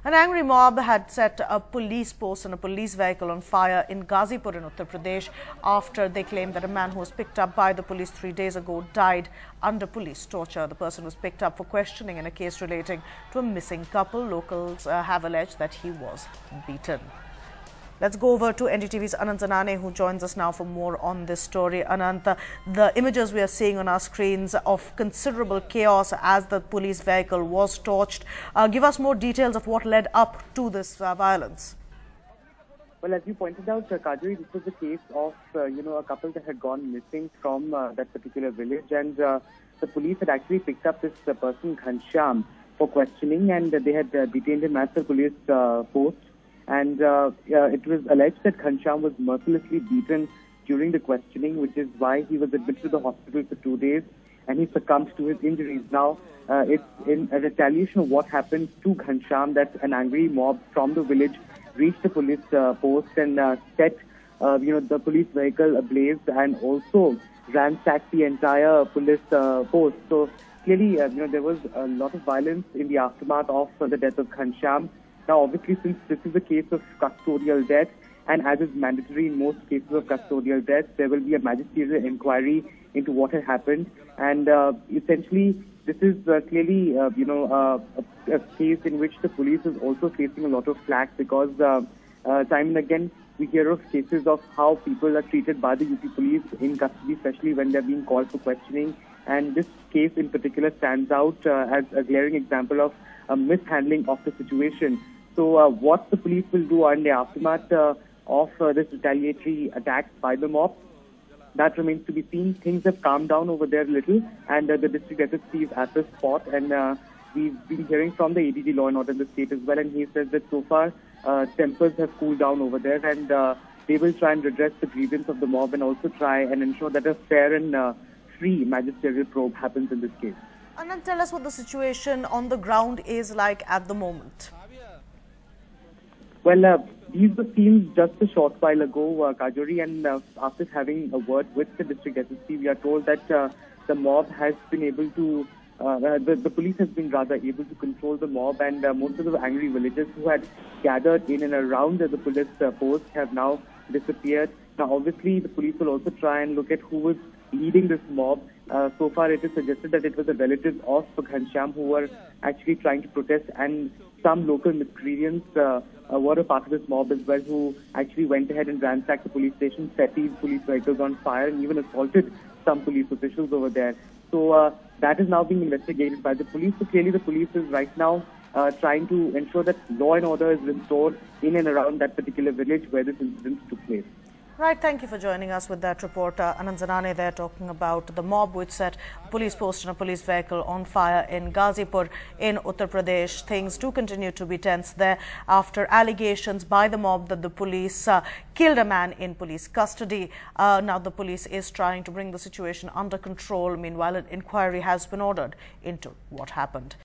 An angry mob had set a police post and a police vehicle on fire in Ghazipur in Uttar Pradesh after they claimed that a man who was picked up by the police 3 days ago died under police torture. The person was picked up for questioning in a case relating to a missing couple. Locals have alleged that he was beaten. Let's go over to NDTV's Anant Zanane, who joins us now for more on this story. Anant, the images we are seeing on our screens of considerable chaos as the police vehicle was torched. Give us more details of what led up to this violence. Well, as you pointed out, Kajari, this was the case of, a couple that had gone missing from that particular village. And the police had actually picked up this person, Ghanshyam, for questioning, and they had detained him at the police post. And it was alleged that Ghanshyam was mercilessly beaten during the questioning, which is why he was admitted to the hospital for 2 days and he succumbed to his injuries. Now, it's in a retaliation of what happened to Ghanshyam that an angry mob from the village reached the police post and set the police vehicle ablaze and also ransacked the entire police post. So clearly, there was a lot of violence in the aftermath of the death of Ghanshyam. Now, obviously, since this is a case of custodial death, and as is mandatory in most cases of custodial death, there will be a magisterial inquiry into what had happened. And essentially, this is clearly, a case in which the police is also facing a lot of flack because time and again, we hear of cases of how people are treated by the UP police in custody, especially when they're being called for questioning. And this case in particular stands out as a glaring example of a mishandling of the situation. So what the police will do in the aftermath of this retaliatory attacks by the mob, that remains to be seen. Things have calmed down over there a little, and the district SSP is at the spot, and we've been hearing from the ADG Law and Order in the state as well, and he says that so far tempers have cooled down over there, and they will try and redress the grievance of the mob and also try and ensure that a fair and free magisterial probe happens in this case. And then tell us what the situation on the ground is like at the moment. Well, these were seen just a short while ago, Kajori, and after having a word with the district SSP, we are told that the mob has been able to, the police has been rather able to control the mob, and most of the angry villagers who had gathered in and around the police post have now disappeared. Now, obviously, the police will also try and look at who was leading this mob. So far, it is suggested that it was the relatives of Ghanshyam who were actually trying to protest, and some local miscreants were a part of this mob as well, who actually went ahead and ransacked the police station, set these police vehicles on fire, and even assaulted some police officials over there. So that is now being investigated by the police. So clearly, the police is right now trying to ensure that law and order is restored in and around that particular village where this incident took place. Right, thank you for joining us with that report. Anant Zanane there talking about the mob which set a police post and a police vehicle on fire in Ghazipur in Uttar Pradesh. Things do continue to be tense there after allegations by the mob that the police killed a man in police custody. Now the police is trying to bring the situation under control. Meanwhile, an inquiry has been ordered into what happened.